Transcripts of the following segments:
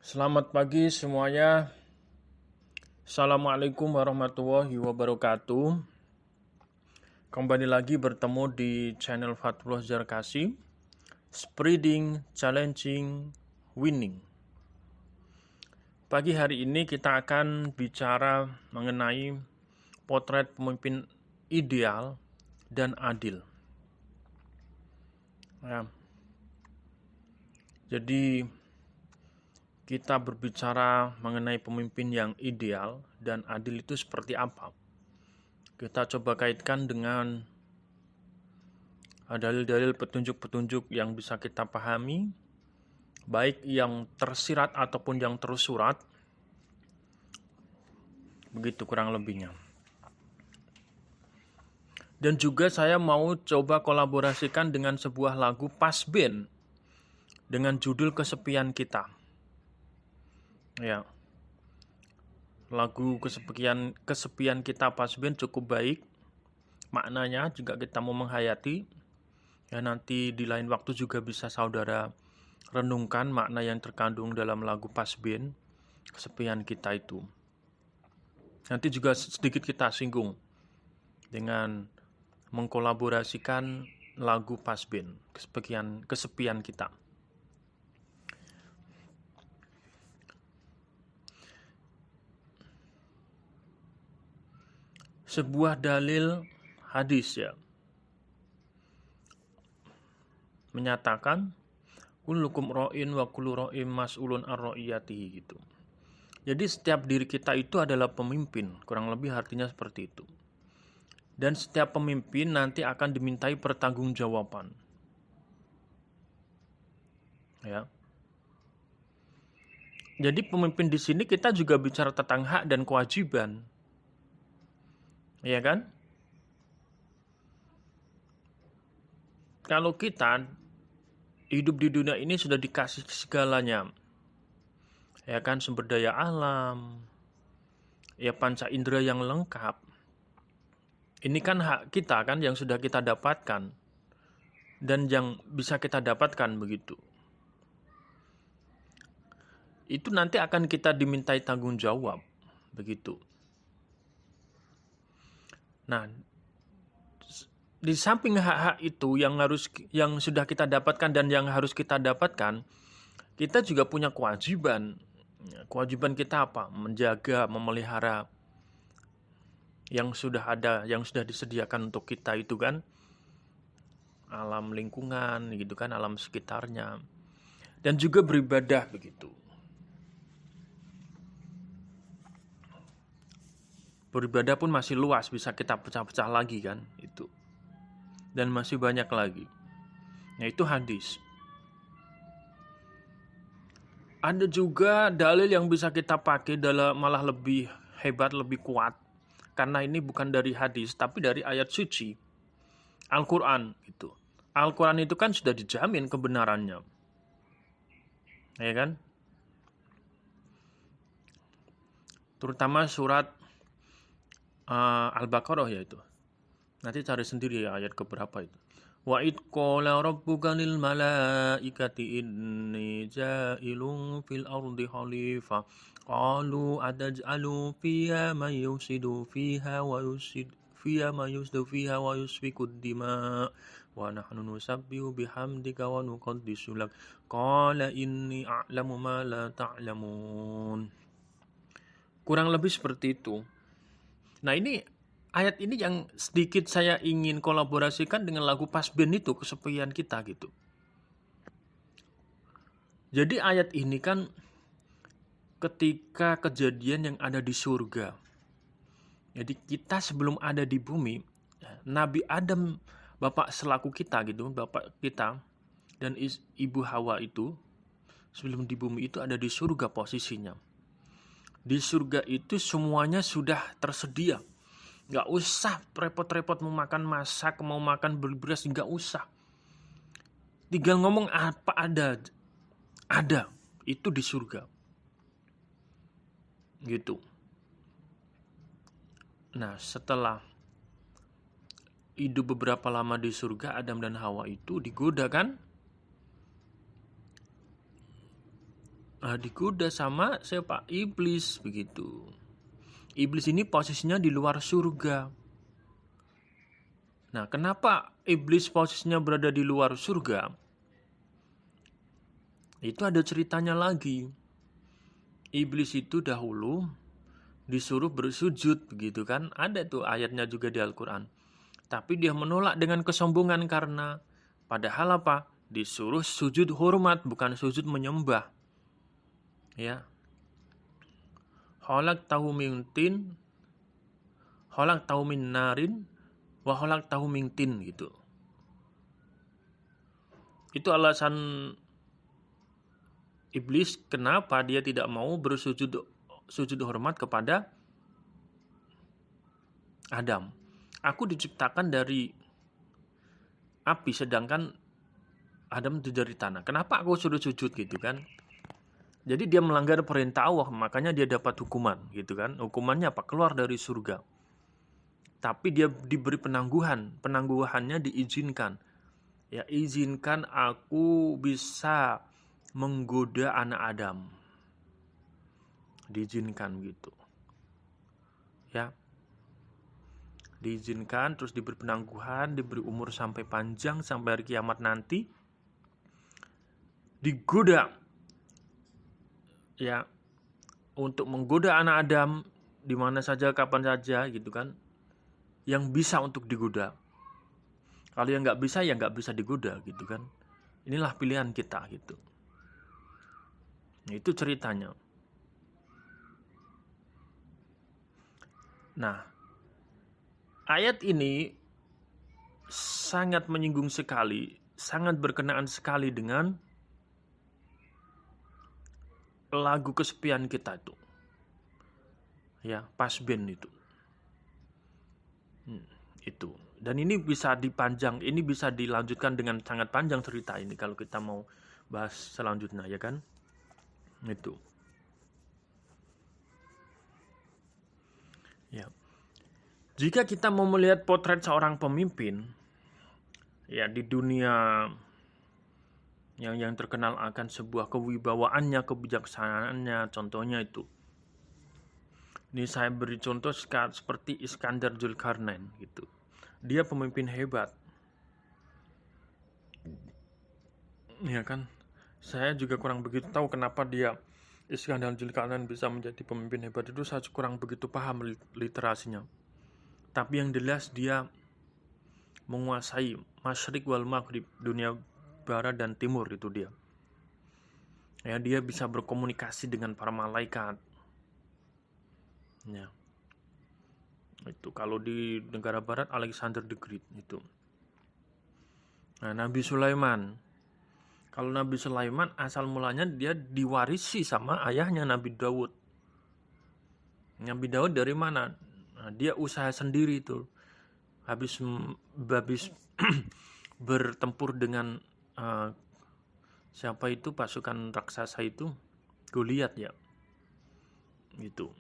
Selamat pagi semuanya. Assalamualaikum warahmatullahi wabarakatuh. Kembali lagi bertemu di channel Fatullah Zarkasi, Spreading, Challenging, Winning. Pagi hari ini kita akan bicara mengenai potret pemimpin ideal dan adil. Jadi kita berbicara mengenai pemimpin yang ideal dan adil itu seperti apa. Kita coba kaitkan dengan dalil-dalil petunjuk-petunjuk yang bisa kita pahami, baik yang tersirat ataupun yang tersurat. Begitu kurang lebihnya. Dan juga saya mau coba kolaborasikan dengan sebuah lagu Pasben dengan judul Kesepian Kita. Ya. Lagu kesepian kita Pasben cukup baik. Maknanya juga kita mau menghayati. Ya, nanti di lain waktu juga bisa saudara renungkan makna yang terkandung dalam lagu Pasben Kesepian Kita itu. Nanti juga sedikit kita singgung dengan mengkolaborasikan lagu Pasben Kesepian Kita. Sebuah dalil hadis ya menyatakan kullukum ra'in wa kullu ra'in mas'ulun ar-ra'iyatihi gitu. Jadi setiap diri kita itu adalah pemimpin, kurang lebih artinya seperti itu. Dan setiap pemimpin nanti akan dimintai pertanggungjawaban. Ya. Jadi pemimpin di sini kita juga bicara tentang hak dan kewajiban. Ya kan? Kalau kita hidup di dunia ini sudah dikasih segalanya. Ya kan, sumber daya alam, ya panca indera yang lengkap. Ini kan hak kita kan yang sudah kita dapatkan dan yang bisa kita dapatkan begitu. Itu nanti akan kita dimintai tanggung jawab begitu. Nah, di samping hak-hak itu yang sudah kita dapatkan dan yang harus kita dapatkan, kita juga punya kewajiban. Kewajiban kita apa? Menjaga, memelihara yang sudah ada, yang sudah disediakan untuk kita itu kan, alam lingkungan gitu kan, alam sekitarnya, dan juga beribadah begitu. Beribadah pun masih luas, bisa kita pecah-pecah lagi kan itu, dan masih banyak lagi. Nah itu hadis. Ada juga dalil yang bisa kita pakai dalam malah lebih hebat, lebih kuat, karena ini bukan dari hadis tapi dari ayat suci Al-Quran itu. Al-Quran itu kan sudah dijamin kebenarannya, ya kan? Terutama surat Al-Baqarah ya itu. Nanti cari sendiri ya ayat keberapa itu. Wa id qala rabbuka lil malaikati inni ja'ilun fil ardi khalifah qalu ataj'alu fiha man yufsidu fiha wa yusfiku dima wa nahnu nusabbihu bihamdika wa nuqaddisu lak qala inni a'lamu ma la ta'lamun. Kurang lebih seperti itu. Nah ini ayat ini yang sedikit saya ingin kolaborasikan dengan lagu Pasben itu, Kesepian Kita gitu. Jadi ayat ini kan ketika kejadian yang ada di surga. Jadi kita sebelum ada di bumi, Nabi Adam, bapak selaku kita gitu, bapak kita dan ibu Hawa itu sebelum di bumi itu ada di surga posisinya. Di surga itu semuanya sudah tersedia. Gak usah repot-repot mau makan masak, mau makan beli beras, gak usah. Tinggal ngomong apa ada. Itu di surga. Gitu. Nah setelah hidup beberapa lama di surga, Adam dan Hawa itu digoda kan? digoda sama siapa? Iblis begitu. Iblis ini posisinya di luar surga. Nah, kenapa iblis posisinya berada di luar surga? Itu ada ceritanya lagi. Iblis itu dahulu disuruh bersujud begitu kan? Ada tuh ayatnya juga di Al-Qur'an. Tapi dia menolak dengan kesombongan karena padahal apa? Disuruh sujud hormat, bukan sujud menyembah. Ya. Khalaq tahu min tin, khalaq tahu min narin, wa khalaq tahu min tin gitu. Itu alasan iblis kenapa dia tidak mau sujud hormat kepada Adam. Aku diciptakan dari api sedangkan Adam itu dari tanah. Kenapa aku suruh sujud gitu kan? Jadi dia melanggar perintah Allah, makanya dia dapat hukuman gitu kan. Hukumannya apa? Keluar dari surga. Tapi dia diberi penangguhan. Penangguhannya diizinkan. Ya, izinkan aku bisa menggoda anak Adam. Diizinkan gitu. Ya. Diizinkan, terus diberi penangguhan, diberi umur sampai panjang sampai hari kiamat nanti. Digoda. Ya, untuk menggoda anak Adam di mana saja, kapan saja gitu kan. Yang bisa untuk digoda. Kalau yang nggak bisa, ya nggak bisa digoda gitu kan. Inilah pilihan kita gitu. Itu ceritanya. Nah, ayat ini sangat menyinggung sekali, sangat berkenaan sekali dengan lagu kesepian kita itu. Ya, Pasben itu. Itu. Dan ini bisa dipanjang, ini bisa dilanjutkan dengan sangat panjang cerita ini kalau kita mau bahas selanjutnya, ya kan? Itu. Ya. Jika kita mau melihat potret seorang pemimpin ya di dunia yang terkenal akan sebuah kewibawaannya, kebijaksanaannya, contohnya itu. Ini saya beri contoh seperti Iskandar Zulkarnain gitu. Dia pemimpin hebat. Ya kan? Saya juga kurang begitu tahu kenapa dia Iskandar Zulkarnain bisa menjadi pemimpin hebat itu, saya kurang begitu paham literasinya. Tapi yang jelas dia menguasai Masyriq wal Maghrib, dunia barat dan timur itu dia. Ya, dia bisa berkomunikasi dengan para malaikat. Ya. Itu kalau di negara barat Alexander the Great itu. Nah, Nabi Sulaiman. Kalau Nabi Sulaiman asal mulanya dia diwarisi sama ayahnya Nabi Daud. Nabi Daud dari mana? Nah, dia usaha sendiri itu. Habis bertempur dengan siapa itu pasukan raksasa itu, Goliat ya. Gitu.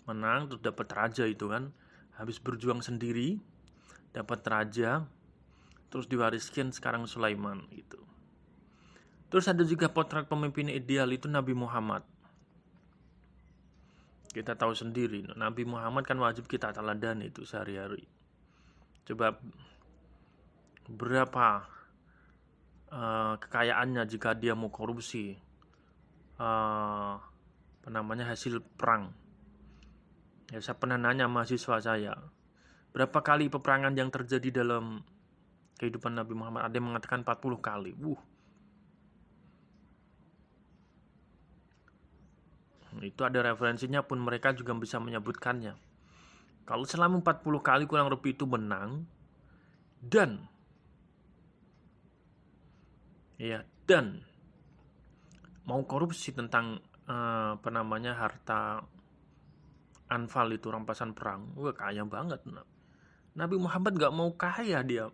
Menang terus dapat raja itu kan. Habis berjuang sendiri dapat raja, terus diwariskan sekarang Sulaiman gitu. Terus ada juga potret pemimpin ideal itu Nabi Muhammad. Kita tahu sendiri, Nabi Muhammad kan wajib kita teladani itu sehari-hari. Coba berapa kekayaannya jika dia mau korupsi hasil perang. Ya, saya pernah nanya mahasiswa saya, berapa kali peperangan yang terjadi dalam kehidupan Nabi Muhammad? Ada yang mengatakan 40 kali. Itu ada referensinya pun mereka juga bisa menyebutkannya. Kalau selama 40 kali kurang lebih itu menang dan mau korupsi tentang harta Anfal itu, rampasan perang. Kaya banget. Nabi Muhammad gak mau kaya dia.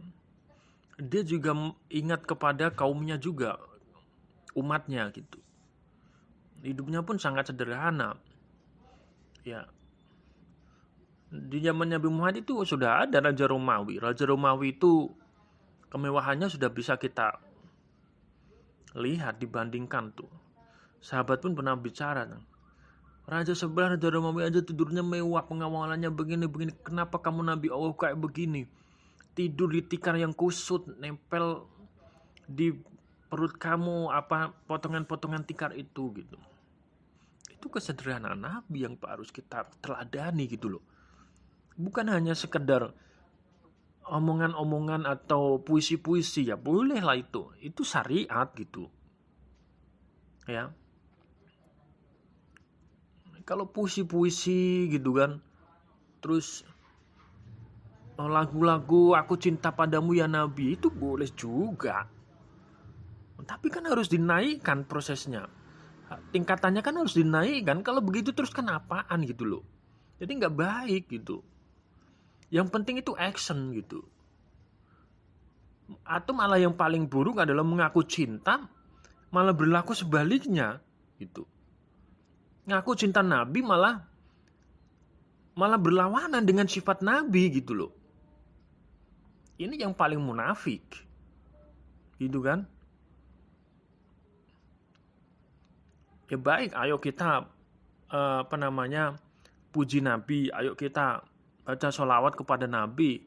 Dia juga ingat kepada kaumnya juga, umatnya gitu. Hidupnya pun sangat sederhana. Ya. Di zaman Nabi Muhammad itu sudah ada Raja Romawi. Raja Romawi itu kemewahannya sudah bisa kita lihat, dibandingkan tuh. Sahabat pun pernah bicara, raja sebelah, Raja Romawi aja tidurnya mewah, pengawalannya begini-begini. Kenapa kamu Nabi Allah kayak begini? Tidur di tikar yang kusut, nempel di perut kamu potongan-potongan tikar itu gitu. Itu kesederhanaan Nabi yang harus kita teladani gitu loh. Bukan hanya sekedar omongan-omongan atau puisi-puisi, ya boleh lah itu syariat gitu ya. Kalau puisi-puisi gitu kan, terus lagu-lagu aku cinta padamu ya Nabi, itu boleh juga, tapi kan harus dinaikkan prosesnya, tingkatannya kan harus dinaikkan. Kalau begitu terus kan apaan gitu loh, jadi nggak baik gitu. Yang penting itu action gitu. Atau malah yang paling buruk adalah mengaku cinta malah berlaku sebaliknya gitu. Ngaku cinta Nabi malah berlawanan dengan sifat Nabi gitu loh. Ini yang paling munafik gitu kan. Ya baik, ayo kita puji Nabi, ayo kita baca sholawat kepada Nabi.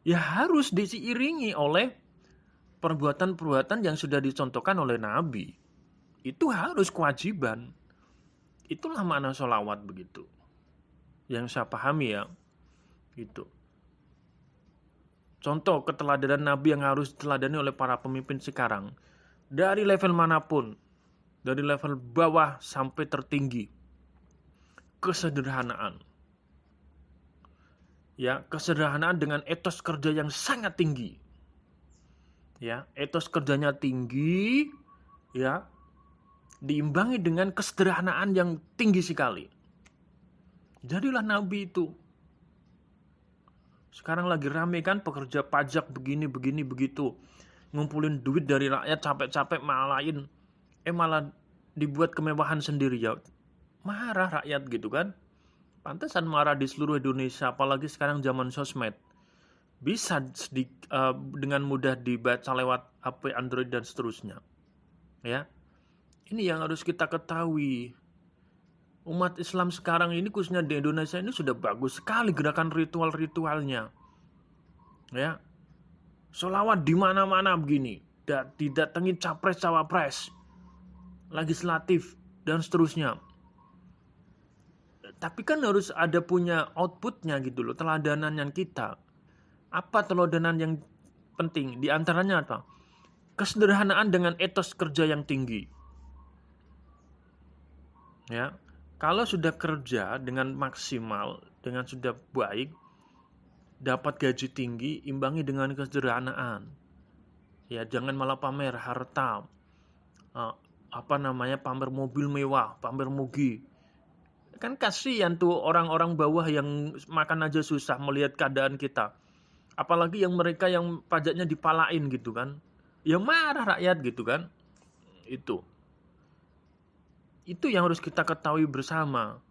Ya harus diiringi oleh perbuatan-perbuatan yang sudah dicontohkan oleh Nabi. Itu harus kewajiban. Itulah makna sholawat begitu, yang saya pahami ya gitu. Contoh keteladanan Nabi yang harus diteladani oleh para pemimpin sekarang, dari level manapun, dari level bawah sampai tertinggi, kesederhanaan. Ya, kesederhanaan dengan etos kerja yang sangat tinggi. Ya, etos kerjanya tinggi, ya, diimbangi dengan kesederhanaan yang tinggi sekali. Jadilah Nabi itu. Sekarang lagi rame kan pekerja pajak begini begitu, ngumpulin duit dari rakyat capek-capek malah dibuat kemewahan sendiri ya. Marah rakyat gitu kan. Pantesan marah di seluruh Indonesia, apalagi sekarang zaman sosmed. Bisa dengan mudah dibaca lewat HP Android dan seterusnya. Ya. Ini yang harus kita ketahui. Umat Islam sekarang ini, khususnya di Indonesia ini, sudah bagus sekali gerakan ritual-ritualnya. Ya. Sholawat di mana-mana begini. Didatangi capres-cawapres, legislatif dan seterusnya. Tapi kan harus ada punya outputnya gitu loh, teladanan yang kita. Apa teladanan yang penting? Di antaranya apa? Kesederhanaan dengan etos kerja yang tinggi. Ya, kalau sudah kerja dengan maksimal, dengan sudah baik, dapat gaji tinggi, imbangi dengan kesederhanaan. Ya, jangan malah pamer harta, pamer mobil mewah, pamer mugi. Kan kasihan tuh orang-orang bawah yang makan aja susah melihat keadaan kita. Apalagi yang mereka yang pajaknya dipalain gitu kan. Ya marah rakyat gitu kan. Itu yang harus kita ketahui bersama.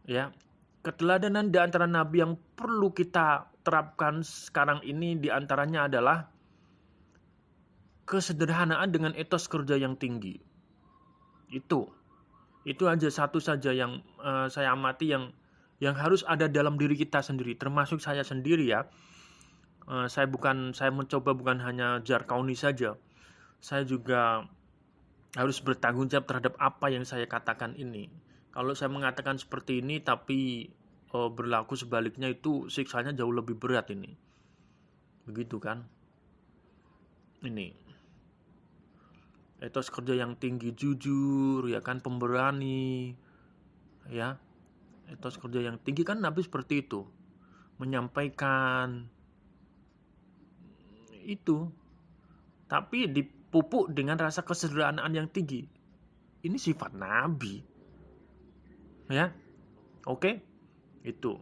Ya. Keteladanan di antara nabi yang perlu kita terapkan sekarang ini di antaranya adalah kesederhanaan dengan etos kerja yang tinggi. Itu aja, satu saja yang saya amati yang harus ada dalam diri kita sendiri, termasuk saya sendiri ya. Saya mencoba bukan hanya jarkauni saja. Saya juga harus bertanggung jawab terhadap apa yang saya katakan ini. Kalau saya mengatakan seperti ini tapi berlaku sebaliknya, itu siksanya jauh lebih berat ini. Begitu kan? Ini etos kerja yang tinggi, jujur, ya kan, pemberani, ya. Etos kerja yang tinggi kan Nabi seperti itu, menyampaikan itu, tapi dipupuk dengan rasa kesederhanaan yang tinggi. Ini sifat Nabi, ya. Oke, itu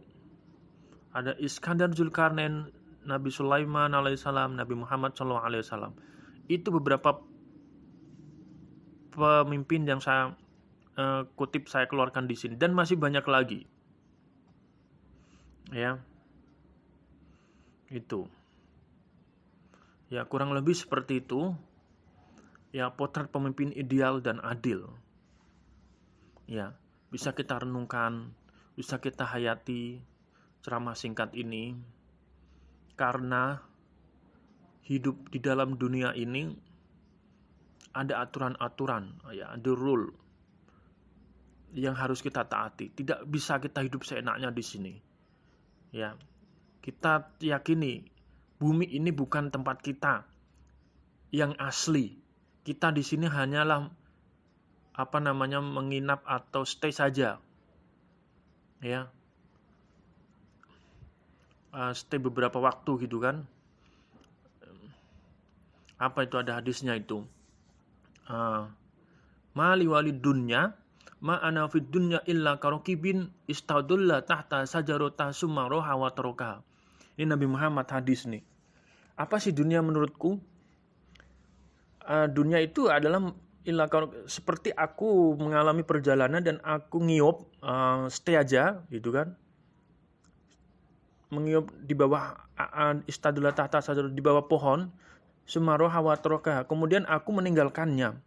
ada Iskandar Zulkarnain, Nabi Sulaiman alaihissalam, Nabi Muhammad SAW. Itu beberapa pemimpin yang saya kutip, saya keluarkan di sini, dan masih banyak lagi. Ya. Itu. Ya, kurang lebih seperti itu. ya potret pemimpin ideal dan adil. Ya, bisa kita renungkan, bisa kita hayati ceramah singkat ini, karena hidup di dalam dunia ini ada aturan-aturan, ya, ada rule yang harus kita taati. Tidak bisa kita hidup seenaknya di sini. Ya, kita yakini bumi ini bukan tempat kita yang asli. Kita di sini hanyalah menginap atau stay saja. Ya. Stay beberapa waktu gitu kan. Apa itu, ada hadisnya itu? Mali walid dunya ma ana fid dunya illa karokibin istadulla tahta sajarota summa roha wa taroka. Ini Nabi Muhammad hadis nih. Apa sih dunia menurutku? Dunia itu adalah seperti aku mengalami perjalanan dan aku ngiup, stay aja gitu kan, mengiup di bawah istadullah tahta sajar, di bawah pohon, sumaroh hawatroka, kemudian aku meninggalkannya.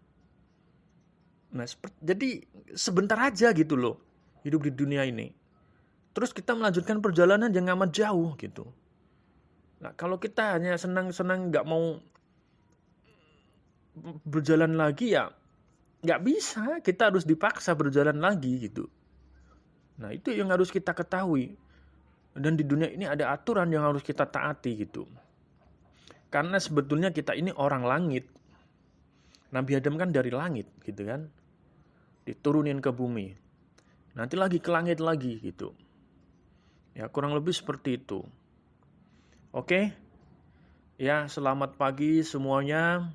Nah, jadi sebentar aja gitu loh hidup di dunia ini, terus kita melanjutkan perjalanan yang amat jauh gitu. Nah, kalau kita hanya senang-senang nggak mau berjalan lagi, ya nggak bisa, kita harus dipaksa berjalan lagi gitu. Nah, itu yang harus kita ketahui. Dan di dunia ini ada aturan yang harus kita taati gitu. Karena sebetulnya kita ini orang langit. Nabi Adam kan dari langit gitu kan, diturunin ke bumi, nanti lagi ke langit lagi gitu. Ya, kurang lebih seperti itu. Oke. Ya, selamat pagi semuanya.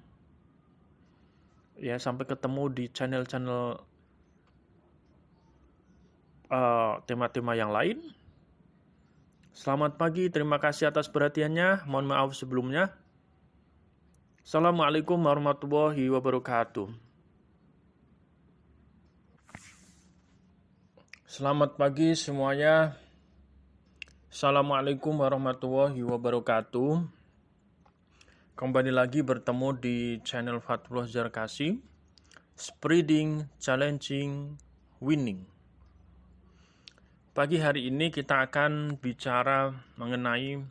Ya, sampai ketemu di channel-channel tema-tema yang lain. Selamat pagi, terima kasih atas perhatiannya. Mohon maaf sebelumnya. Assalamualaikum warahmatullahi wabarakatuh. Selamat pagi semuanya. Assalamualaikum warahmatullahi wabarakatuh. Kembali lagi bertemu di channel Fatullah Zarkasi, Spreading, Challenging, Winning. Pagi hari ini kita akan bicara mengenai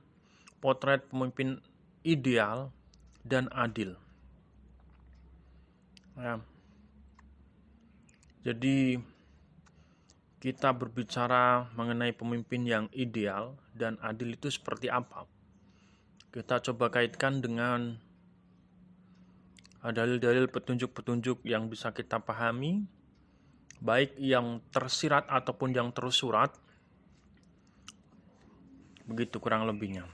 potret pemimpin ideal dan adil. Ya. Jadi kita berbicara mengenai pemimpin yang ideal dan adil itu seperti apa. Kita coba kaitkan dengan dalil-dalil petunjuk-petunjuk yang bisa kita pahami, baik yang tersirat ataupun yang tersurat. Begitu kurang lebihnya.